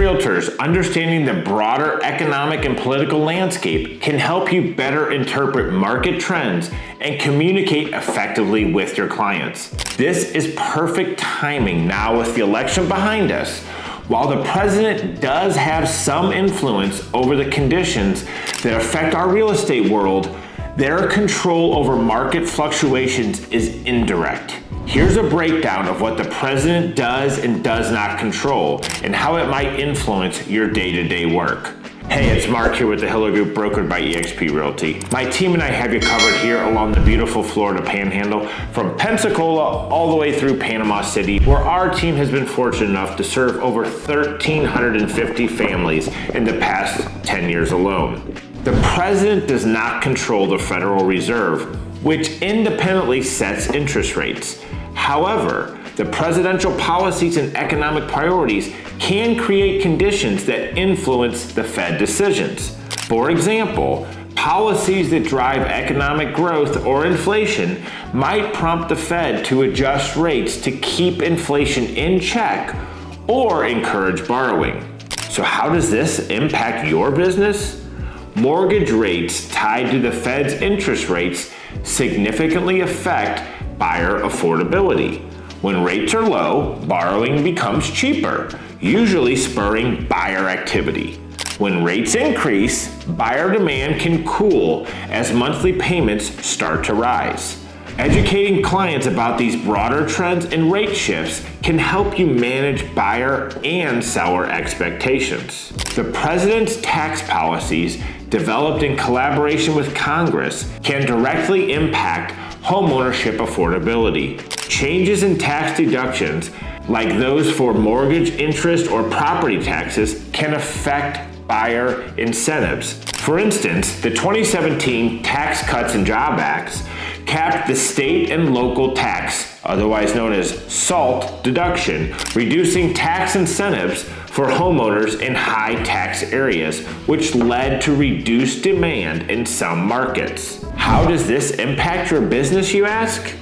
realtors, understanding the broader economic and political landscape can help you better interpret market trends and communicate effectively with your clients. This is perfect timing now with the election behind us. While the president does have some influence over the conditions that affect our real estate world, their control over market fluctuations is indirect. Here's a breakdown of what the president does and does not control and how it might influence your day-to-day work. Hey, it's Mark here with the Hiller Group, brokered by eXp Realty. My team and I have you covered here along the beautiful Florida Panhandle, from Pensacola all the way through Panama City, where our team has been fortunate enough to serve over 1,350 families in the past 10 years alone. The president does not control the Federal Reserve, which independently sets interest rates. However, the presidential policies and economic priorities can create conditions that influence the Fed decisions. For example, policies that drive economic growth or inflation might prompt the Fed to adjust rates to keep inflation in check or encourage borrowing. So how does this impact your business? Mortgage rates tied to the Fed's interest rates significantly affect buyer affordability. When rates are low, borrowing becomes cheaper, usually spurring buyer activity. When rates increase, buyer demand can cool as monthly payments start to rise. Educating clients about these broader trends and rate shifts can help you manage buyer and seller expectations. The president's tax policies, developed in collaboration with Congress, can directly impact homeownership affordability. Changes in tax deductions, like those for mortgage interest or property taxes, can affect buyer incentives. For instance, the 2017 Tax Cuts and Jobs Act capped the state and local tax, otherwise known as SALT deduction, reducing tax incentives for homeowners in high tax areas, which led to reduced demand in some markets. How does this impact your business, you ask?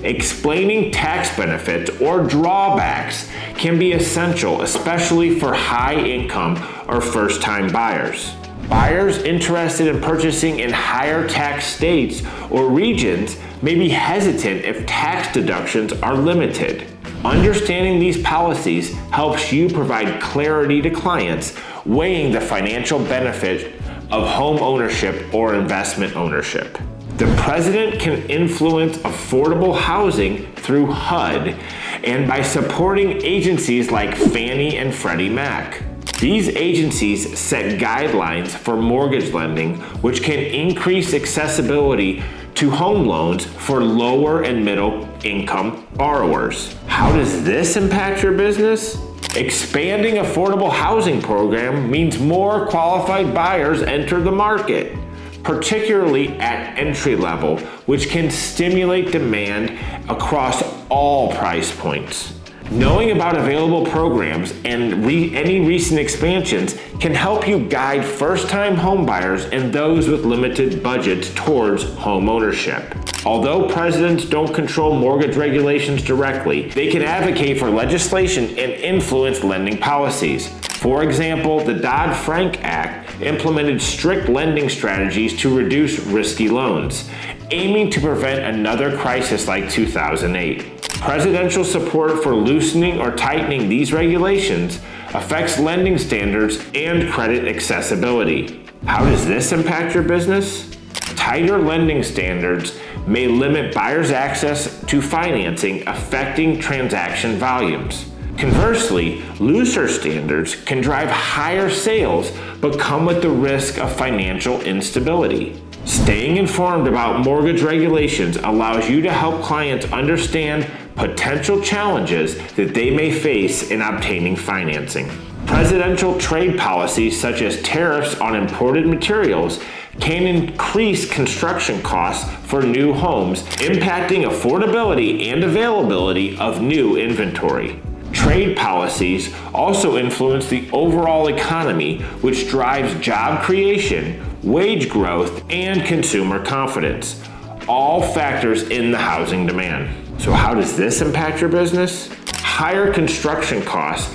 Explaining tax benefits or drawbacks can be essential, especially for high-income or first-time buyers. Buyers interested in purchasing in higher tax states or regions may be hesitant if tax deductions are limited. Understanding these policies helps you provide clarity to clients, weighing the financial benefit of home ownership or investment ownership. The president can influence affordable housing through HUD and by supporting agencies like Fannie and Freddie Mac. These agencies set guidelines for mortgage lending, which can increase accessibility to home loans for lower and middle income borrowers. How does this impact your business? Expanding affordable housing program means more qualified buyers enter the market, particularly at entry level, which can stimulate demand across all price points. Knowing about available programs and any recent expansions can help you guide first-time home buyers and those with limited budgets towards home ownership. Although presidents don't control mortgage regulations directly, they can advocate for legislation and influence lending policies. For example, the Dodd-Frank Act implemented strict lending strategies to reduce risky loans, aiming to prevent another crisis like 2008. Presidential support for loosening or tightening these regulations affects lending standards and credit accessibility. How does this impact your business? Tighter lending standards may limit buyers' access to financing, affecting transaction volumes. Conversely, looser standards can drive higher sales but come with the risk of financial instability. Staying informed about mortgage regulations allows you to help clients understand potential challenges that they may face in obtaining financing. Presidential trade policies such as tariffs on imported materials can increase construction costs for new homes, impacting affordability and availability of new inventory. Trade policies also influence the overall economy, which drives job creation, wage growth, and consumer confidence, all factors in the housing demand. So how does this impact your business? Higher construction costs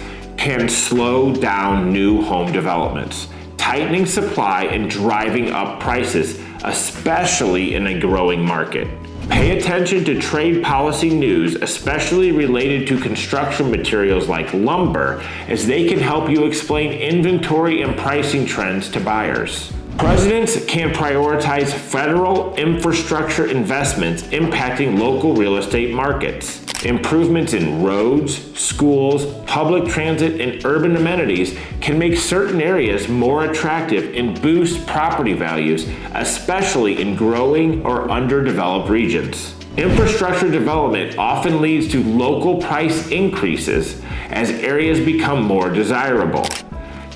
can slow down new home developments, tightening supply and driving up prices, especially in a growing market. Pay attention to trade policy news, especially related to construction materials like lumber, as they can help you explain inventory and pricing trends to buyers. Presidents can prioritize federal infrastructure investments impacting local real estate markets. Improvements in roads, schools, public transit, and urban amenities can make certain areas more attractive and boost property values, especially in growing or underdeveloped regions. Infrastructure development often leads to local price increases as areas become more desirable.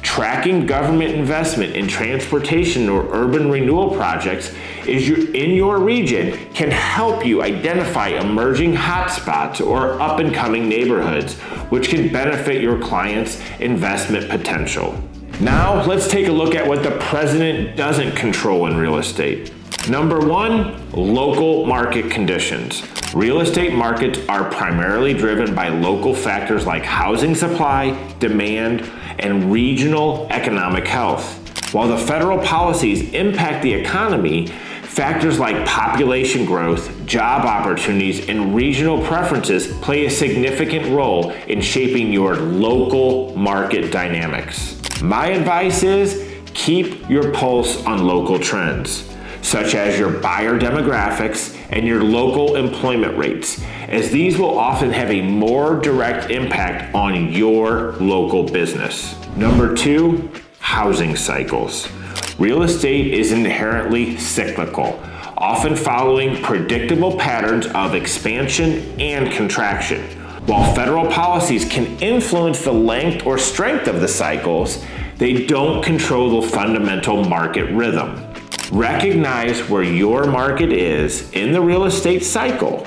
Tracking government investment in transportation or urban renewal projects in your region can help you identify emerging hotspots or up-and-coming neighborhoods, which can benefit your clients' investment potential. Now, let's take a look at what the president doesn't control in real estate. Number one, local market conditions. Real estate markets are primarily driven by local factors like housing supply, demand, and regional economic health. While the federal policies impact the economy, factors like population growth, job opportunities, and regional preferences play a significant role in shaping your local market dynamics. My advice is keep your pulse on local trends, such as your buyer demographics and your local employment rates, as these will often have a more direct impact on your local business. Number two, housing cycles. Real estate is inherently cyclical, often following predictable patterns of expansion and contraction. While federal policies can influence the length or strength of the cycles, they don't control the fundamental market rhythm. Recognize where your market is in the real estate cycle.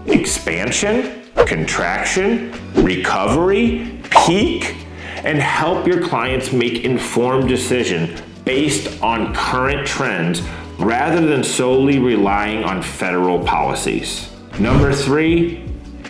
Expansion, contraction, recovery, peak, and help your clients make informed decisions based on current trends rather than solely relying on federal policies. Number three,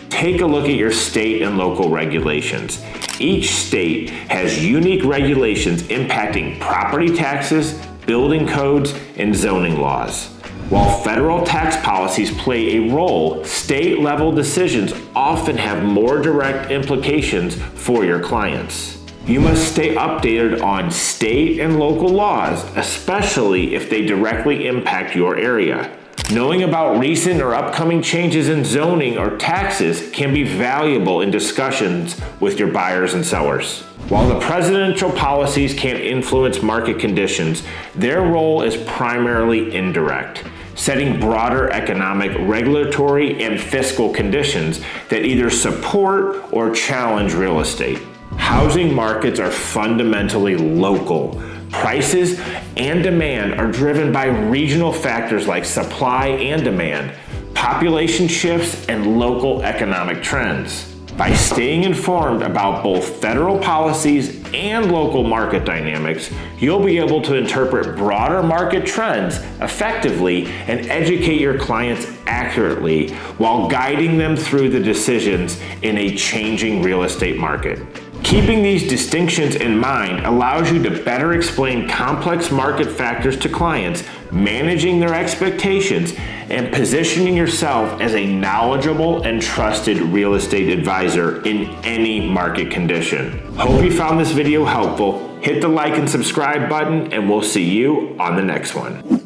take a look at your state and local regulations. Each state has unique regulations impacting property taxes, building codes, and zoning laws. While federal tax policies play a role, state-level decisions often have more direct implications for your clients. You must stay updated on state and local laws, especially if they directly impact your area. Knowing about recent or upcoming changes in zoning or taxes can be valuable in discussions with your buyers and sellers. While the presidential policies can influence market conditions, their role is primarily indirect, setting broader economic, regulatory, and fiscal conditions that either support or challenge real estate. Housing markets are fundamentally local. Prices and demand are driven by regional factors like supply and demand, population shifts, and local economic trends. By staying informed about both federal policies and local market dynamics, you'll be able to interpret broader market trends effectively and educate your clients accurately while guiding them through the decisions in a changing real estate market. Keeping these distinctions in mind allows you to better explain complex market factors to clients, managing their expectations, and positioning yourself as a knowledgeable and trusted real estate advisor in any market condition. Hope you found this video helpful. Hit the like and subscribe button, and we'll see you on the next one.